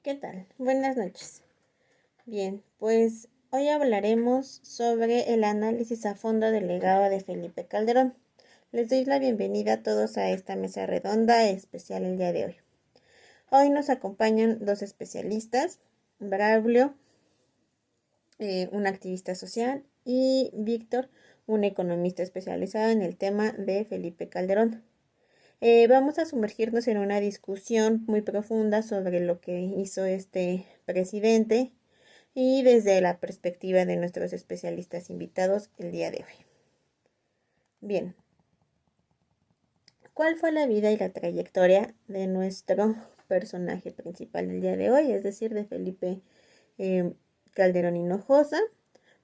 ¿Qué tal? Buenas noches. Bien, pues hoy hablaremos sobre el análisis a fondo del legado de Felipe Calderón. Les doy la bienvenida a todos a esta mesa redonda especial el día de hoy. Hoy nos acompañan dos especialistas, Braulio, un activista social, y Víctor, un economista especializado en el tema de Felipe Calderón. Vamos a sumergirnos en una discusión muy profunda sobre lo que hizo este presidente y desde la perspectiva de nuestros especialistas invitados el día de hoy. Bien, ¿cuál fue la vida y la trayectoria de nuestro personaje principal del día de hoy, es decir, de Felipe Calderón Hinojosa?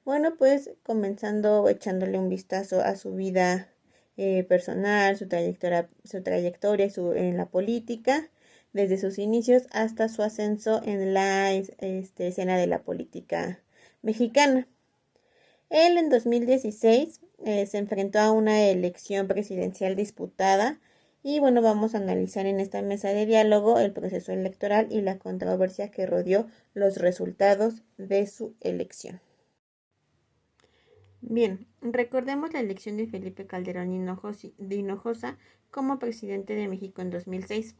Bueno, pues comenzando echándole un vistazo a su vida personal, su trayectoria en la política, desde sus inicios hasta su ascenso en la escena de la política mexicana. Él en 2016 se enfrentó a una elección presidencial disputada y bueno, vamos a analizar en esta mesa de diálogo el proceso electoral y la controversia que rodeó los resultados de su elección. Bien, recordemos la elección de Felipe Calderón Hinojosa como presidente de México en 2006.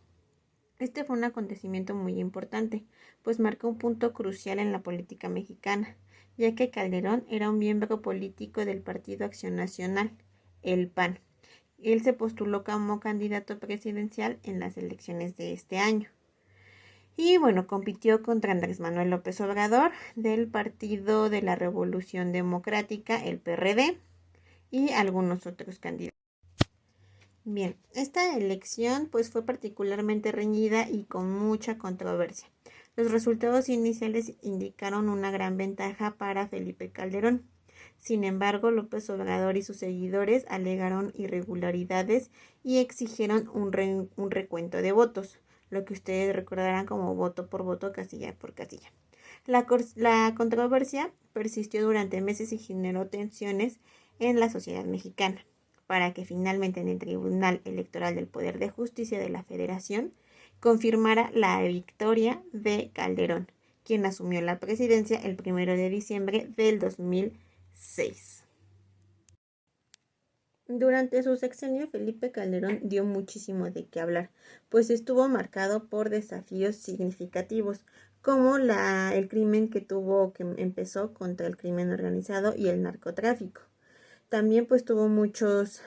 Este fue un acontecimiento muy importante, pues marcó un punto crucial en la política mexicana, ya que Calderón era un miembro político del Partido Acción Nacional, el PAN. Él se postuló como candidato presidencial en las elecciones de este año. Y bueno, compitió contra Andrés Manuel López Obrador del Partido de la Revolución Democrática, el PRD, y algunos otros candidatos. Bien, esta elección pues fue particularmente reñida y con mucha controversia. Los resultados iniciales indicaron una gran ventaja para Felipe Calderón. Sin embargo, López Obrador y sus seguidores alegaron irregularidades y exigieron un recuento de votos, lo que ustedes recordarán como voto por voto, casilla por casilla. La controversia persistió durante meses y generó tensiones en la sociedad mexicana, para que finalmente en el Tribunal Electoral del Poder de Justicia de la Federación confirmara la victoria de Calderón, quien asumió la presidencia el 1 de diciembre del 2006. Durante su sexenio, Felipe Calderón dio muchísimo de qué hablar, pues estuvo marcado por desafíos significativos, como el crimen que empezó contra el crimen organizado y el narcotráfico. También pues tuvo muchas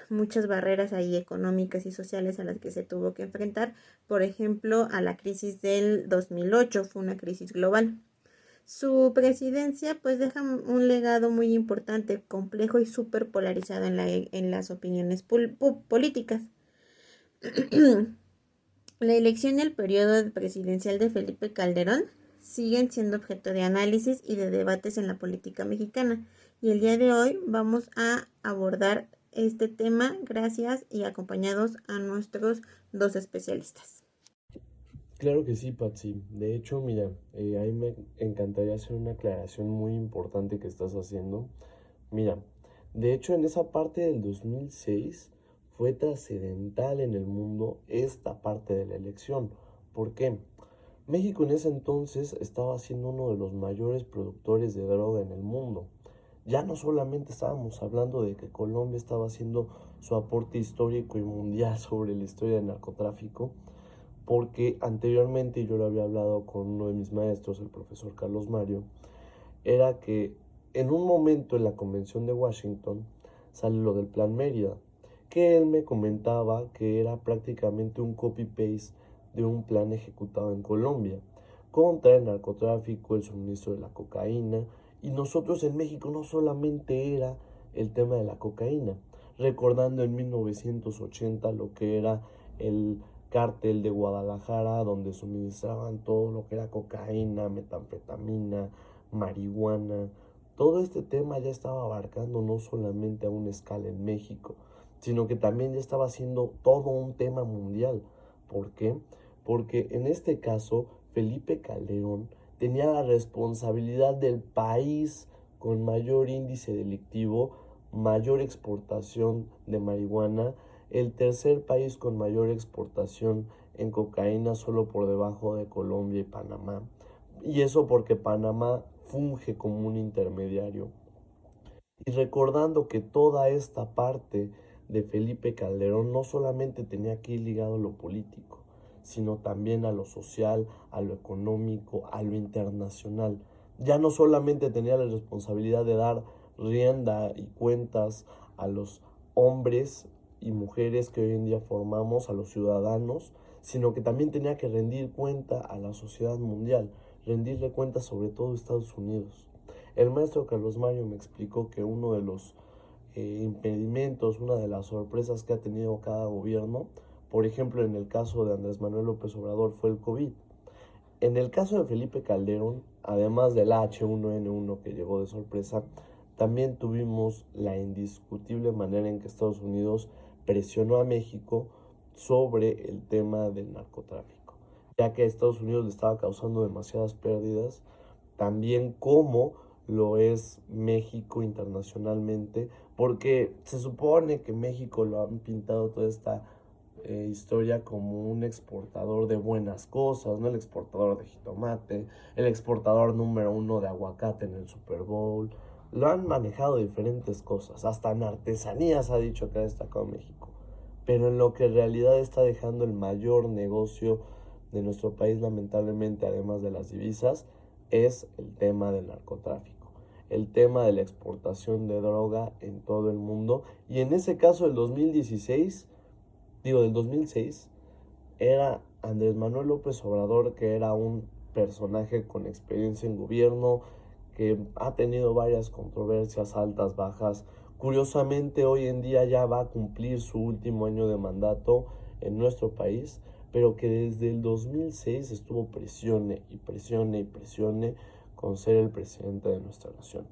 barreras ahí económicas y sociales a las que se tuvo que enfrentar. Por ejemplo, a la crisis del 2008, fue una crisis global. Su presidencia pues deja un legado muy importante, complejo y súper polarizado en las opiniones políticas. La elección y el periodo presidencial de Felipe Calderón siguen siendo objeto de análisis y de debates en la política mexicana. Y el día de hoy vamos a abordar este tema gracias y acompañados a nuestros dos especialistas. Claro que sí, Patsy. De hecho, mira, a mí me encantaría hacer una aclaración muy importante que estás haciendo. Mira, de hecho en esa parte del 2006 fue trascendental en el mundo esta parte de la elección. ¿Por qué? México en ese entonces estaba siendo uno de los mayores productores de droga en el mundo. Ya no solamente estábamos hablando de que Colombia estaba haciendo su aporte histórico y mundial sobre la historia del narcotráfico, porque anteriormente yo lo había hablado con uno de mis maestros, el profesor Carlos Mario, era que en un momento en la convención de Washington sale lo del Plan Mérida, que él me comentaba que era prácticamente un copy-paste de un plan ejecutado en Colombia contra el narcotráfico, el suministro de la cocaína, y nosotros en México no solamente era el tema de la cocaína, recordando en 1980 lo que era el cártel de Guadalajara, donde suministraban todo lo que era cocaína, metanfetamina, marihuana. Todo este tema ya estaba abarcando no solamente a una escala en México, sino que también ya estaba siendo todo un tema mundial. ¿Por qué? Porque en este caso Felipe Calderón tenía la responsabilidad del país con mayor índice delictivo, mayor exportación de marihuana, el tercer país con mayor exportación en cocaína solo por debajo de Colombia y Panamá. Y eso porque Panamá funge como un intermediario. Y recordando que toda esta parte de Felipe Calderón no solamente tenía que ir ligado a lo político, sino también a lo social, a lo económico, a lo internacional. Ya no solamente tenía la responsabilidad de dar rienda y cuentas a los hombres y mujeres que hoy en día formamos, a los ciudadanos, sino que también tenía que rendir cuenta a la sociedad mundial, rendirle cuenta sobre todo a Estados Unidos. El maestro Carlos Mario me explicó que uno de los impedimentos, una de las sorpresas que ha tenido cada gobierno, por ejemplo en el caso de Andrés Manuel López Obrador, fue el COVID. En el caso de Felipe Calderón, además del H1N1 que llegó de sorpresa, también tuvimos la indiscutible manera en que Estados Unidos presionó a México sobre el tema del narcotráfico, ya que a Estados Unidos le estaba causando demasiadas pérdidas, también como lo es México internacionalmente, porque se supone que México lo han pintado toda esta historia como un exportador de buenas cosas, ¿no? El exportador de jitomate, el exportador número uno de aguacate en el Super Bowl. Lo han manejado diferentes cosas, hasta en artesanías ha dicho que ha destacado México. Pero en lo que en realidad está dejando el mayor negocio de nuestro país, lamentablemente, además de las divisas, es el tema del narcotráfico, el tema de la exportación de droga en todo el mundo. Y en ese caso, del 2006, era Andrés Manuel López Obrador, que era un personaje con experiencia en gobierno, que ha tenido varias controversias, altas, bajas. Curiosamente, hoy en día ya va a cumplir su último año de mandato en nuestro país, pero que desde el 2006 estuvo presione y presione y presione con ser el presidente de nuestra nación.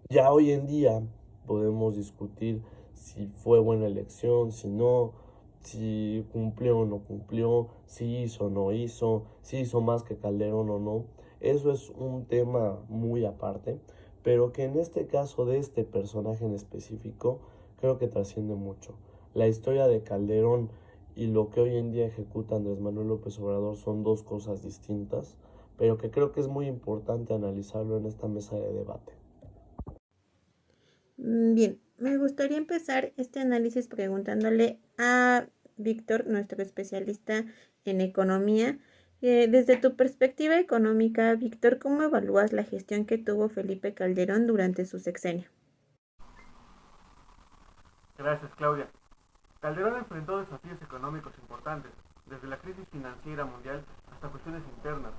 Ya hoy en día podemos discutir si fue buena elección, si no, si cumplió o no cumplió, si hizo o no hizo, si hizo más que Calderón o no. Eso es un tema muy aparte, pero que en este caso de este personaje en específico creo que trasciende mucho. La historia de Calderón y lo que hoy en día ejecuta Andrés Manuel López Obrador son dos cosas distintas, pero que creo que es muy importante analizarlo en esta mesa de debate. Bien, me gustaría empezar este análisis preguntándole a Víctor, nuestro especialista en economía, desde tu perspectiva económica, Víctor, ¿cómo evalúas la gestión que tuvo Felipe Calderón durante su sexenio? Gracias, Claudia. Calderón enfrentó desafíos económicos importantes, desde la crisis financiera mundial hasta cuestiones internas.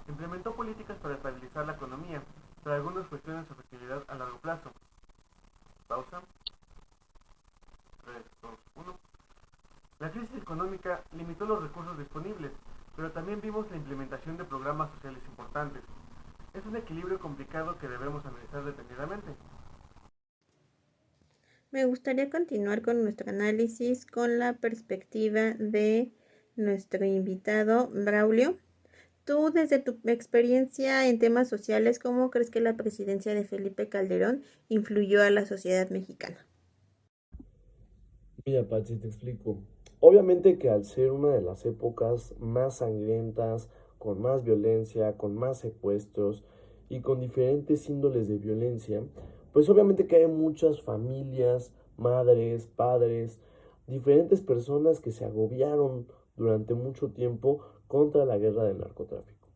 Implementó políticas para estabilizar la economía, pero algunos cuestionan su efectividad a largo plazo. Pausa. 3, 2, 1. La crisis económica limitó los recursos disponibles, pero también vimos la implementación de programas sociales importantes. Es un equilibrio complicado que debemos analizar detenidamente. Me gustaría continuar con nuestro análisis con la perspectiva de nuestro invitado Braulio. Tú, desde tu experiencia en temas sociales, ¿cómo crees que la presidencia de Felipe Calderón influyó a la sociedad mexicana? Mira, Patsy, te explico. Obviamente que al ser una de las épocas más sangrientas, con más violencia, con más secuestros y con diferentes índoles de violencia, pues obviamente que hay muchas familias, madres, padres, diferentes personas que se agobiaron durante mucho tiempo contra la guerra del narcotráfico.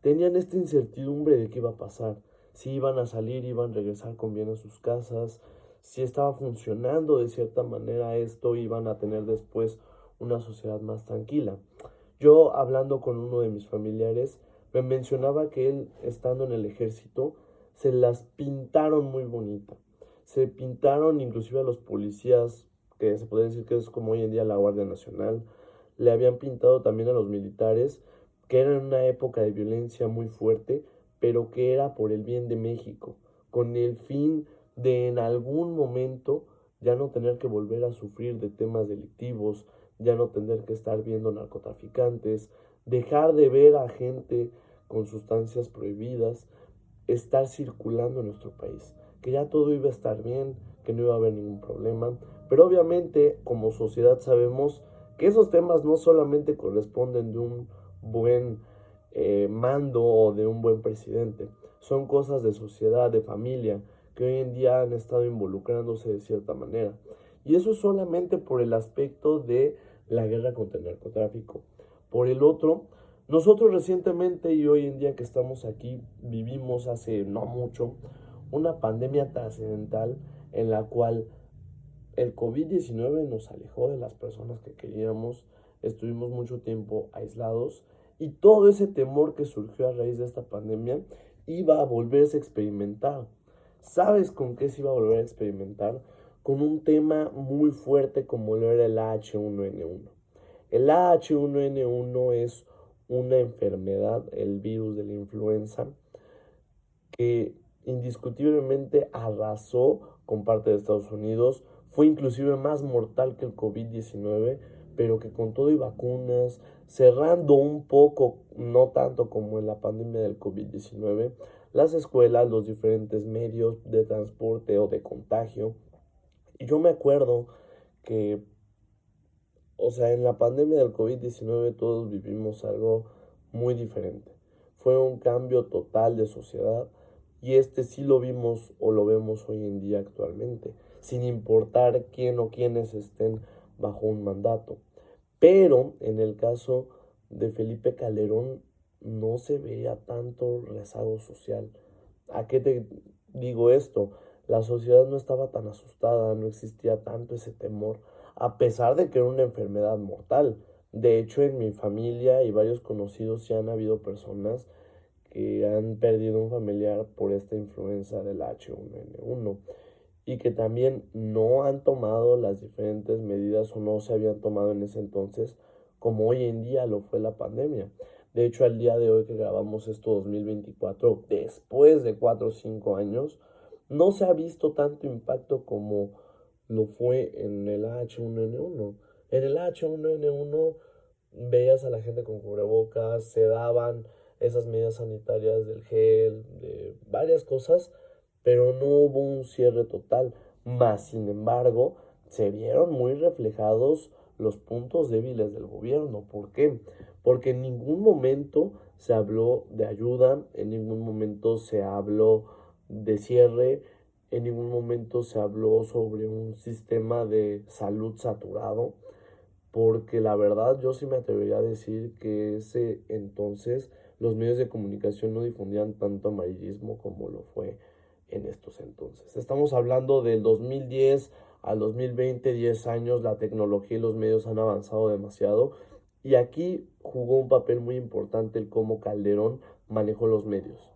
Tenían esta incertidumbre de qué iba a pasar, si iban a salir, iban a regresar con bien a sus casas, si estaba funcionando de cierta manera esto, iban a tener después una sociedad más tranquila. Yo hablando con uno de mis familiares, me mencionaba que él, estando en el ejército, se las pintaron muy bonita. Se pintaron inclusive a los policías, que se puede decir que es como hoy en día la Guardia Nacional, le habían pintado también a los militares, que era en una época de violencia muy fuerte, pero que era por el bien de México, con el fin de en algún momento ya no tener que volver a sufrir de temas delictivos, ya no tener que estar viendo narcotraficantes, dejar de ver a gente con sustancias prohibidas, estar circulando en nuestro país, que ya todo iba a estar bien, que no iba a haber ningún problema, pero obviamente como sociedad sabemos que esos temas no solamente corresponden de un buen mando o de un buen presidente, son cosas de sociedad, de familia, que hoy en día han estado involucrándose de cierta manera. Y eso es solamente por el aspecto de la guerra contra el narcotráfico. Por el otro, nosotros recientemente y hoy en día que estamos aquí, vivimos hace no mucho una pandemia trascendental en la cual el COVID-19 nos alejó de las personas que queríamos, estuvimos mucho tiempo aislados y todo ese temor que surgió a raíz de esta pandemia iba a volverse a experimentar. ¿Sabes con qué se iba a volver a experimentar? Con un tema muy fuerte como lo era el H1N1. El H1N1 es una enfermedad, el virus de la influenza, que indiscutiblemente arrasó con parte de Estados Unidos, fue inclusive más mortal que el COVID-19, pero que con todo y vacunas, cerrando un poco, no tanto como en la pandemia del COVID-19, las escuelas, los diferentes medios de transporte o de contagio. Y yo me acuerdo que, o sea, en la pandemia del COVID-19 todos vivimos algo muy diferente. Fue un cambio total de sociedad y este sí lo vimos o lo vemos hoy en día actualmente, sin importar quién o quiénes estén bajo un mandato. Pero en el caso de Felipe Calderón no se veía tanto rezago social. ¿A qué te digo esto? La sociedad no estaba tan asustada, no existía tanto ese temor, a pesar de que era una enfermedad mortal. De hecho, en mi familia y varios conocidos ya han habido personas que han perdido un familiar por esta influenza del H1N1 y que también no han tomado las diferentes medidas o no se habían tomado en ese entonces como hoy en día lo fue la pandemia. De hecho, al día de hoy que grabamos esto 2024, después de 4 o 5 años, no se ha visto tanto impacto como lo fue en el H1N1. En el H1N1 veías a la gente con cubrebocas, se daban esas medidas sanitarias del gel, de varias cosas, pero no hubo un cierre total. Más, sin embargo, se vieron muy reflejados los puntos débiles del gobierno. ¿Por qué? Porque en ningún momento se habló de ayuda, en ningún momento se habló de cierre, en ningún momento se habló sobre un sistema de salud saturado, porque la verdad yo sí me atrevería a decir que ese entonces los medios de comunicación no difundían tanto amarillismo como lo fue en estos entonces. Estamos hablando del 2010 al 2020, 10 años, la tecnología y los medios han avanzado demasiado y aquí jugó un papel muy importante el cómo Calderón manejó los medios.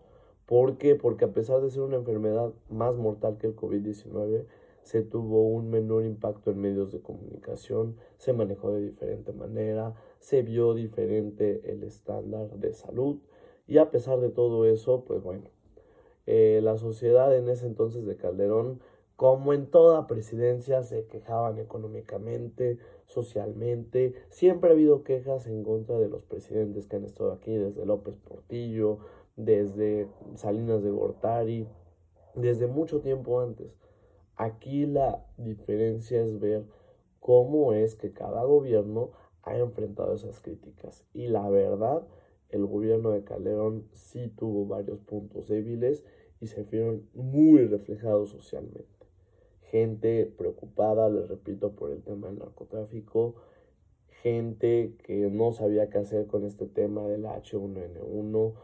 ¿Por qué? Porque a pesar de ser una enfermedad más mortal que el COVID-19, se tuvo un menor impacto en medios de comunicación, se manejó de diferente manera, se vio diferente el estándar de salud y a pesar de todo eso, pues bueno, la sociedad en ese entonces de Calderón, como en toda presidencia, se quejaban económicamente, socialmente. Siempre ha habido quejas en contra de los presidentes que han estado aquí, desde López Portillo, desde Salinas de Gortari, desde mucho tiempo antes. Aquí la diferencia es ver cómo es que cada gobierno ha enfrentado esas críticas. Y la verdad, el gobierno de Calderón sí tuvo varios puntos débiles y se vieron muy reflejados socialmente. Gente preocupada, les repito, por el tema del narcotráfico, gente que no sabía qué hacer con este tema del H1N1.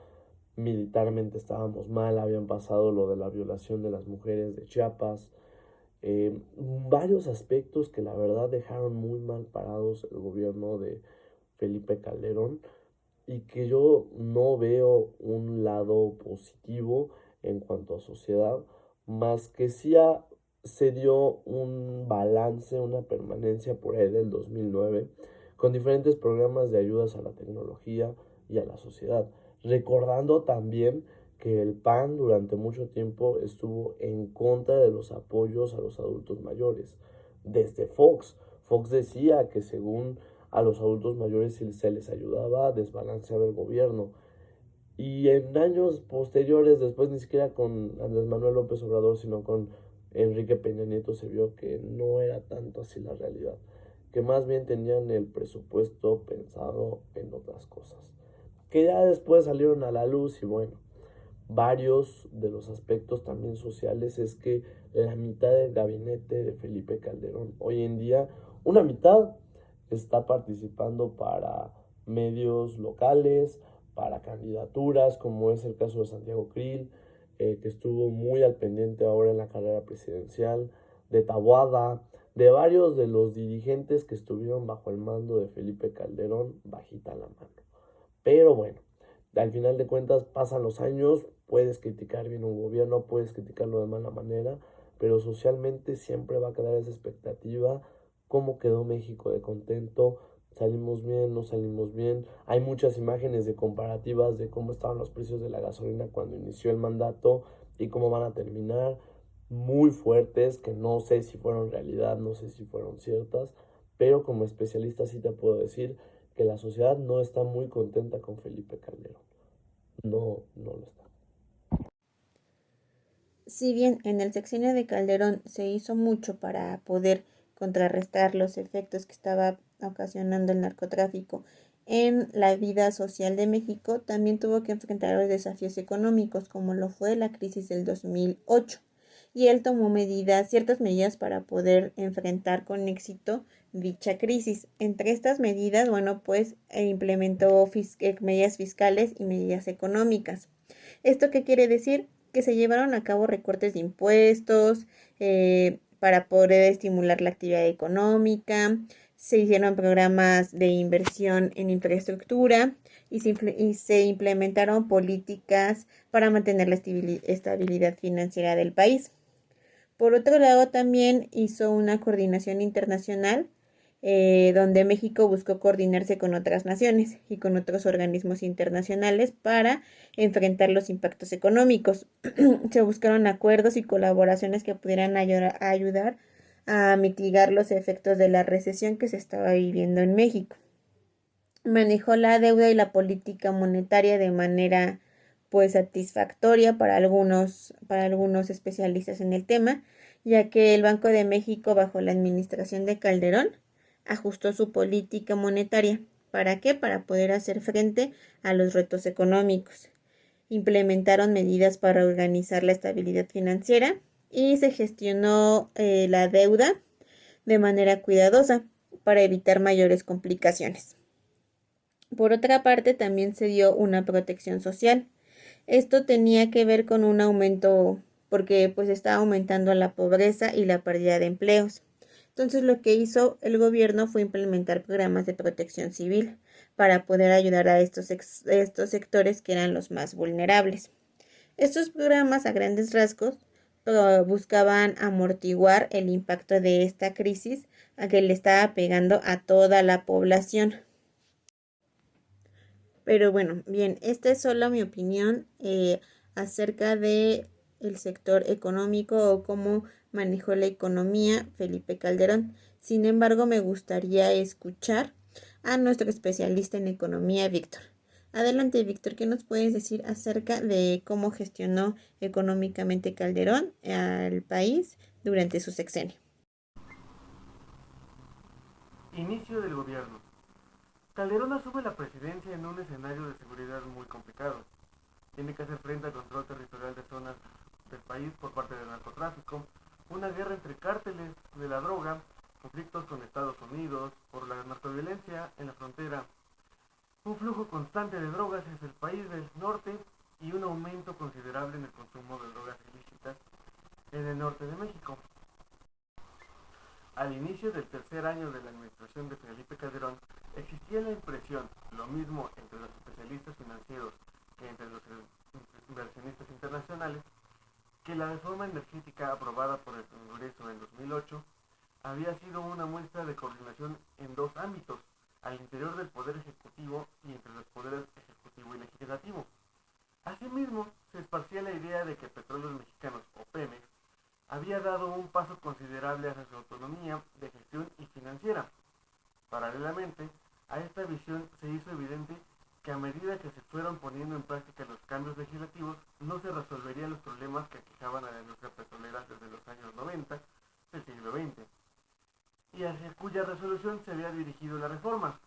Militarmente estábamos mal, habían pasado lo de la violación de las mujeres de Chiapas, varios aspectos que la verdad dejaron muy mal parados el gobierno de Felipe Calderón y que yo no veo un lado positivo en cuanto a sociedad, más que sí se dio un balance, una permanencia por ahí del 2009, con diferentes programas de ayudas a la tecnología y a la sociedad, recordando también que el PAN durante mucho tiempo estuvo en contra de los apoyos a los adultos mayores. Desde Fox decía que según a los adultos mayores se les ayudaba a desbalancear el gobierno. Y en años posteriores, después ni siquiera con Andrés Manuel López Obrador, sino con Enrique Peña Nieto, se vio que no era tanto así la realidad. que más bien tenían el presupuesto pensado en otras cosas, que ya después salieron a la luz y bueno, varios de los aspectos también sociales es que la mitad del gabinete de Felipe Calderón hoy en día, una mitad está participando para medios locales, para candidaturas, como es el caso de Santiago Krill, que estuvo muy al pendiente ahora en la carrera presidencial, de Taboada, de varios de los dirigentes que estuvieron bajo el mando de Felipe Calderón, bajita la mano. Pero bueno, al final de cuentas pasan los años, puedes criticar bien un gobierno, puedes criticarlo de mala manera, pero socialmente siempre va a quedar esa expectativa, cómo quedó México de contento, salimos bien, no salimos bien. Hay muchas imágenes de comparativas de cómo estaban los precios de la gasolina cuando inició el mandato y cómo van a terminar, muy fuertes, que no sé si fueron realidad, no sé si fueron ciertas, pero como especialista sí te puedo decir que la sociedad no está muy contenta con Felipe Calderón. No, no lo está. Si bien en el sexenio de Calderón se hizo mucho para poder contrarrestar los efectos que estaba ocasionando el narcotráfico en la vida social de México, también tuvo que enfrentar los desafíos económicos, como lo fue la crisis del 2008. Y él tomó ciertas medidas para poder enfrentar con éxito dicha crisis. Entre estas medidas, bueno, pues implementó medidas fiscales y medidas económicas. ¿Esto qué quiere decir? Que se llevaron a cabo recortes de impuestos para poder estimular la actividad económica, se hicieron programas de inversión en infraestructura y se implementaron políticas para mantener la estabilidad financiera del país. Por otro lado, también hizo una coordinación internacional donde México buscó coordinarse con otras naciones y con otros organismos internacionales para enfrentar los impactos económicos. Se buscaron acuerdos y colaboraciones que pudieran ayudar a mitigar los efectos de la recesión que se estaba viviendo en México. Manejó la deuda y la política monetaria de manera pues satisfactoria para algunos especialistas en el tema, ya que el Banco de México bajo la administración de Calderón ajustó su política monetaria. ¿Para qué? Para poder hacer frente a los retos económicos. Implementaron medidas para organizar la estabilidad financiera y se gestionó la deuda de manera cuidadosa para evitar mayores complicaciones. Por otra parte, también se dio una protección social. Esto tenía que ver con un aumento, porque pues estaba aumentando la pobreza y la pérdida de empleos. Entonces lo que hizo el gobierno fue implementar programas de protección civil para poder ayudar a estos sectores que eran los más vulnerables. Estos programas a grandes rasgos buscaban amortiguar el impacto de esta crisis a que le estaba pegando a toda la población. Pero bueno, bien, esta es solo mi opinión acerca de el sector económico o cómo manejó la economía Felipe Calderón. Sin embargo, me gustaría escuchar a nuestro especialista en economía, Víctor. Adelante, Víctor, ¿qué nos puedes decir acerca de cómo gestionó económicamente Calderón al país durante su sexenio? Inicio del gobierno. Calderón asume la presidencia en un escenario de seguridad muy complicado. Tiene que hacer frente al control territorial de zonas del país por parte del narcotráfico, una guerra entre cárteles de la droga, conflictos con Estados Unidos por la narcoviolencia en la frontera, un flujo constante de drogas hacia el país del norte y un aumento considerable en el consumo de drogas ilícitas en el norte de México. Al inicio del tercer año de la administración de Felipe Calderón, existía la impresión, lo mismo entre los especialistas financieros que entre los inversionistas internacionales, que la reforma energética aprobada por el Congreso en 2008 había sido una muestra de coordinación en dos ámbitos, al interior del Poder Ejecutivo y entre los poderes ejecutivo y legislativo. Asimismo, se esparcía la idea de que Petróleos Mexicanos, o Pemex, había dado un paso considerable hacia su autonomía de gestión y financiera. Paralelamente a esta visión se hizo evidente que a medida que se fueron poniendo en práctica los cambios legislativos, no se resolverían los problemas que aquejaban a la industria petrolera desde los años 90 del siglo XX. y hacia cuya resolución se había dirigido la reforma.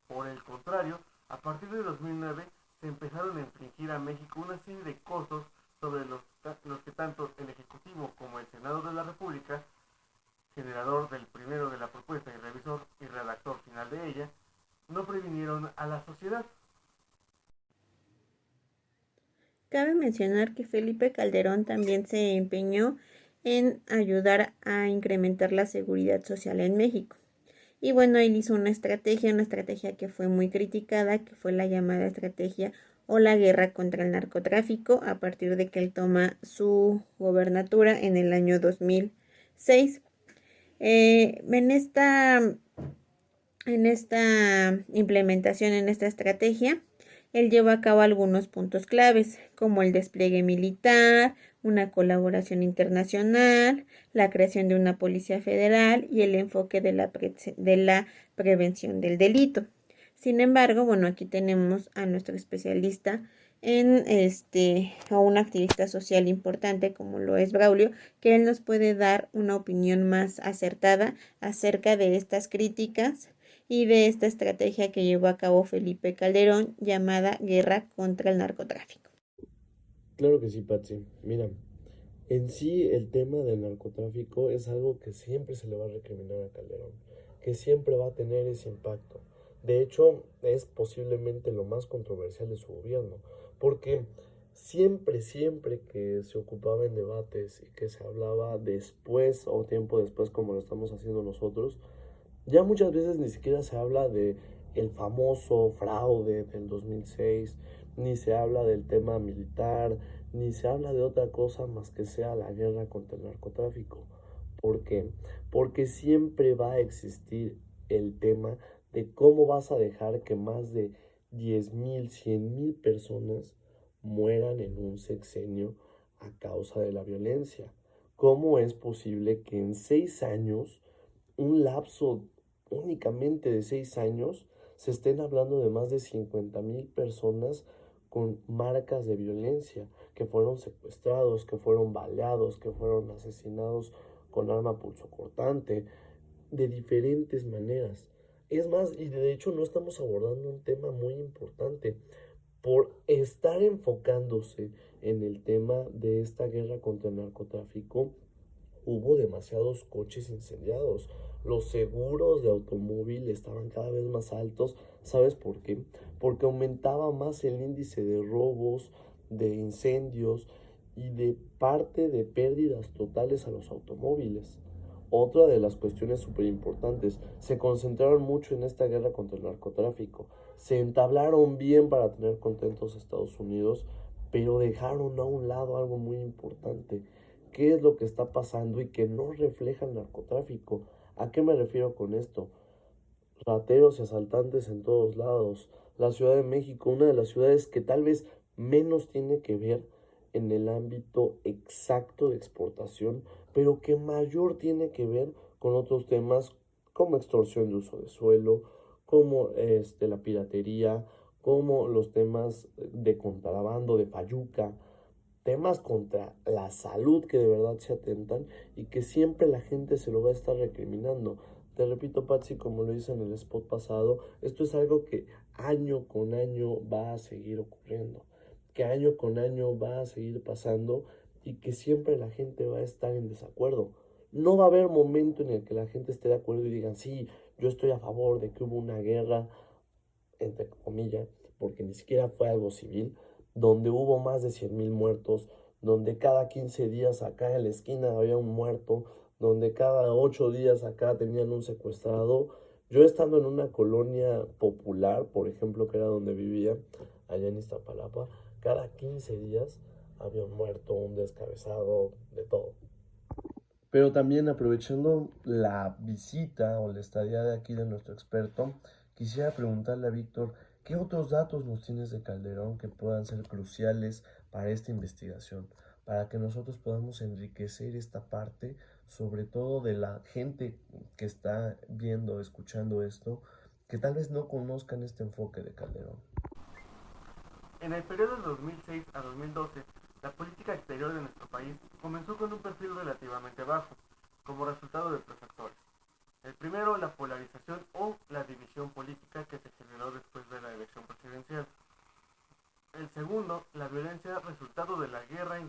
Por el contrario, a partir de 2009 se empezaron a infligir a México una serie de costos sobre los que tanto el Ejecutivo como el Senado de la República, generador del primero de la propuesta y revisor y redactor final de ella, no previnieron a la sociedad. Cabe mencionar que Felipe Calderón también se empeñó en ayudar a incrementar la seguridad social en México. Y bueno, él hizo una estrategia que fue muy criticada, que fue la llamada estrategia o la guerra contra el narcotráfico, a partir de que él toma su gobernatura en el año 2006. En esta implementación, en esta estrategia, él lleva a cabo algunos puntos claves, como el despliegue militar, una colaboración internacional, la creación de una policía federal y el enfoque de la prevención del delito. Sin embargo, bueno, aquí tenemos a nuestro especialista a un activista social importante como lo es Braulio, que él nos puede dar una opinión más acertada acerca de estas críticas y de esta estrategia que llevó a cabo Felipe Calderón llamada guerra contra el narcotráfico. Claro que sí, Patsy. Mira, en sí el tema del narcotráfico es algo que siempre se le va a recriminar a Calderón, que siempre va a tener ese impacto. De hecho, es posiblemente lo más controversial de su gobierno, porque siempre que se ocupaba en debates y que se hablaba después o tiempo después como lo estamos haciendo nosotros, ya muchas veces ni siquiera se habla de el famoso fraude del 2006, ni se habla del tema militar, ni se habla de otra cosa más que sea la guerra contra el narcotráfico. ¿Por qué? Porque siempre va a existir el tema de cómo vas a dejar que más de 10,000, 100,000 personas mueran en un sexenio a causa de la violencia. ¿Cómo es posible que en 6 años, un lapso únicamente de 6 años, se estén hablando de más de 50,000 personas con marcas de violencia, que fueron secuestrados, que fueron baleados, que fueron asesinados con arma punzocortante, de diferentes maneras? Es más, y de hecho no estamos abordando un tema muy importante. Por estar enfocándose en el tema de esta guerra contra el narcotráfico, hubo demasiados coches incendiados. Los seguros de automóvil estaban cada vez más altos. ¿Sabes por qué? Porque aumentaba más el índice de robos, de incendios y de parte de pérdidas totales a los automóviles. Otra de las cuestiones súper importantes, se concentraron mucho en esta guerra contra el narcotráfico. Se entablaron bien para tener contentos a Estados Unidos, pero dejaron a un lado algo muy importante. ¿Qué es lo que está pasando y que no refleja el narcotráfico? ¿A qué me refiero con esto? Rateros y asaltantes en todos lados. La Ciudad de México, una de las ciudades que tal vez menos tiene que ver en el ámbito exacto de exportación, pero que mayor tiene que ver con otros temas como extorsión de uso de suelo, como la piratería, como los temas de contrabando, de fayuca, temas contra la salud que de verdad se atentan y que siempre la gente se lo va a estar recriminando. Te repito, Patsy, como lo hice en el spot pasado, esto es algo que año con año va a seguir ocurriendo, que año con año va a seguir pasando y que siempre la gente va a estar en desacuerdo. No va a haber momento en el que la gente esté de acuerdo y digan, sí, yo estoy a favor de que hubo una guerra, entre comillas, porque ni siquiera fue algo civil, donde hubo más de 100,000 muertos, donde cada 15 días acá en la esquina había un muerto, donde cada 8 días acá tenían un secuestrado. Yo estando en una colonia popular, por ejemplo, que era donde vivía, allá en Iztapalapa, cada 15 días había un muerto, un descabezado, de todo. Pero también aprovechando la visita o la estadía de aquí de nuestro experto, quisiera preguntarle a Víctor, ¿qué otros datos nos tienes de Calderón que puedan ser cruciales para esta investigación? Para que nosotros podamos enriquecer esta parte, sobre todo de la gente que está viendo, escuchando esto, que tal vez no conozcan este enfoque de Calderón. En el periodo de 2006 a 2012, la política exterior de nuestro país comenzó con un perfil relativamente bajo, como resultado de tres factores. El primero, la polarización o la división política que se generó después de la elección presidencial. El segundo, la violencia resultado de la guerra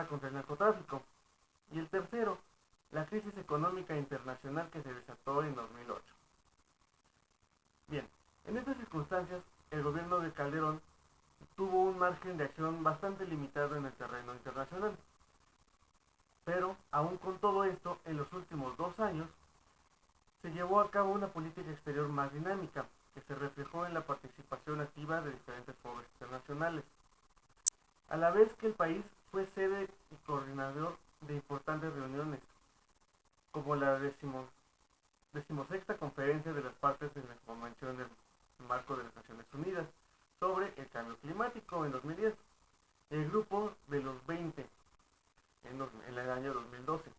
contra el narcotráfico. Y el tercero, la crisis económica internacional que se desató en 2008. Bien, en estas circunstancias, el gobierno de Calderón tuvo un margen de acción bastante limitado en el terreno internacional. Pero, aún con todo esto, en los últimos 2 años se llevó a cabo una política exterior más dinámica, que se reflejó en la participación activa de diferentes foros internacionales, a la vez que el país fue sede y coordinador de importantes reuniones, como la decimosexta conferencia de las partes en la Convención del Marco de las Naciones Unidas sobre el cambio climático en 2010, el grupo de los 20 en el año 2012.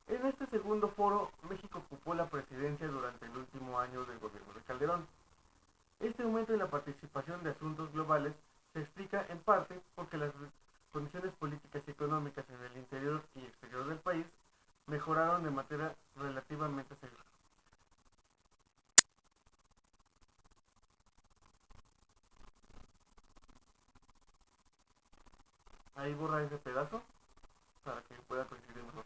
En este segundo foro, México ocupó la presidencia durante el último año del gobierno de Calderón. Este aumento en la participación de asuntos globales se explica en parte porque las condiciones políticas y económicas en el interior y exterior del país mejoraron de manera relativamente segura. Ahí borra ese pedazo para que pueda coincidir mejor.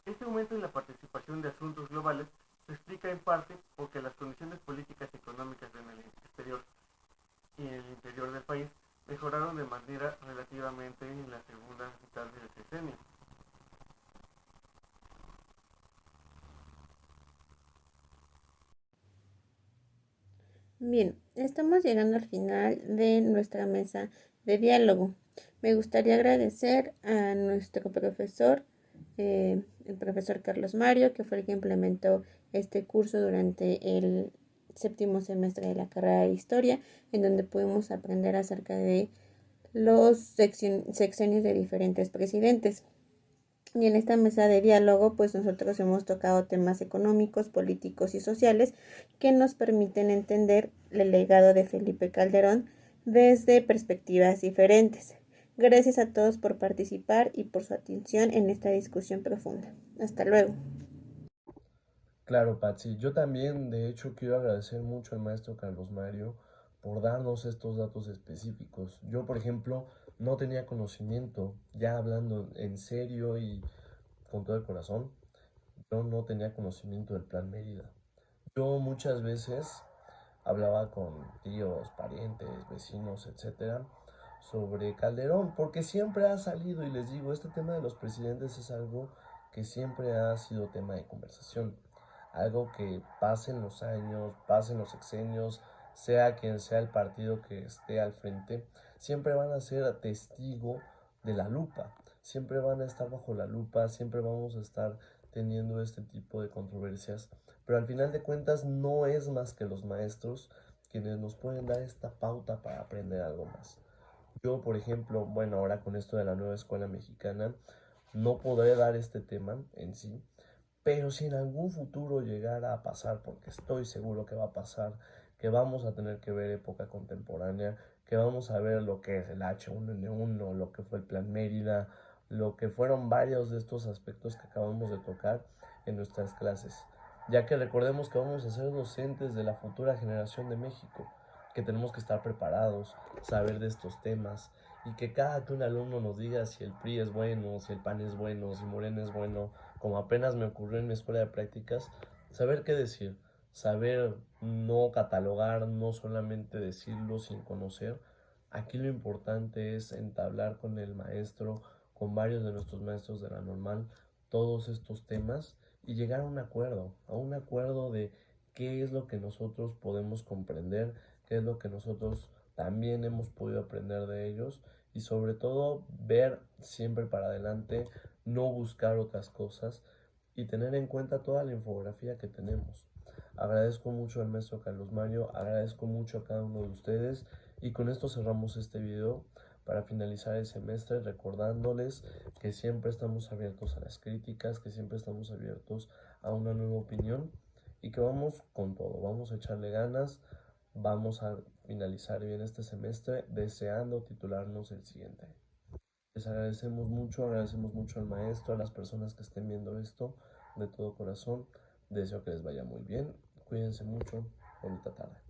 Este aumento en la participación de asuntos globales se explica en parte porque las condiciones políticas y económicas en el exterior y en el interior del país mejoraron de manera relativamente en la segunda mitad del sexenio. Bien, estamos llegando al final de nuestra mesa de diálogo. Me gustaría agradecer a nuestro profesor, el profesor Carlos Mario, que fue el que implementó este curso durante el séptimo semestre de la carrera de Historia, en donde pudimos aprender acerca de los sexenios de diferentes presidentes. Y en esta mesa de diálogo, pues nosotros hemos tocado temas económicos, políticos y sociales que nos permiten entender el legado de Felipe Calderón desde perspectivas diferentes. Gracias a todos por participar y por su atención en esta discusión profunda. Hasta luego. Claro, Patsy, yo también, de hecho, quiero agradecer mucho al maestro Carlos Mario por darnos estos datos específicos. Yo, por ejemplo, no tenía conocimiento, ya hablando en serio y con todo el corazón, yo no tenía conocimiento del Plan Mérida. Yo muchas veces hablaba con tíos, parientes, vecinos, etcétera, sobre Calderón, porque siempre ha salido, y les digo, este tema de los presidentes es algo que siempre ha sido tema de conversación, algo que pasen los años, pasen los sexenios, sea quien sea el partido que esté al frente, siempre van a ser testigo de la lupa, siempre van a estar bajo la lupa, siempre vamos a estar teniendo este tipo de controversias, pero al final de cuentas no es más que los maestros quienes nos pueden dar esta pauta para aprender algo más. Yo, por ejemplo, bueno, ahora con esto de la nueva escuela mexicana, no podré dar este tema en sí, pero si en algún futuro llegara a pasar, porque estoy seguro que va a pasar, que vamos a tener que ver época contemporánea, que vamos a ver lo que es el H1N1, lo que fue el Plan Mérida, lo que fueron varios de estos aspectos que acabamos de tocar en nuestras clases, ya que recordemos que vamos a ser docentes de la futura generación de México, que tenemos que estar preparados, saber de estos temas, y que cada que un alumno nos diga si el PRI es bueno, si el PAN es bueno, si Morena es bueno, como apenas me ocurrió en mi escuela de prácticas, saber qué decir, saber no catalogar, no solamente decirlo sin conocer. Aquí lo importante es entablar con el maestro, con varios de nuestros maestros de la normal, todos estos temas y llegar a un acuerdo de qué es lo que nosotros podemos comprender, qué es lo que nosotros también hemos podido aprender de ellos y sobre todo ver siempre para adelante, no buscar otras cosas y tener en cuenta toda la infografía que tenemos. Agradezco mucho al maestro Carlos Mario, agradezco mucho a cada uno de ustedes y con esto cerramos este video para finalizar el semestre recordándoles que siempre estamos abiertos a las críticas, que siempre estamos abiertos a una nueva opinión y que vamos con todo, vamos a echarle ganas, vamos a finalizar bien este semestre deseando titularnos el siguiente. Les agradecemos mucho al maestro, a las personas que estén viendo esto, de todo corazón. Deseo que les vaya muy bien. Cuídense mucho. Bonita tarde.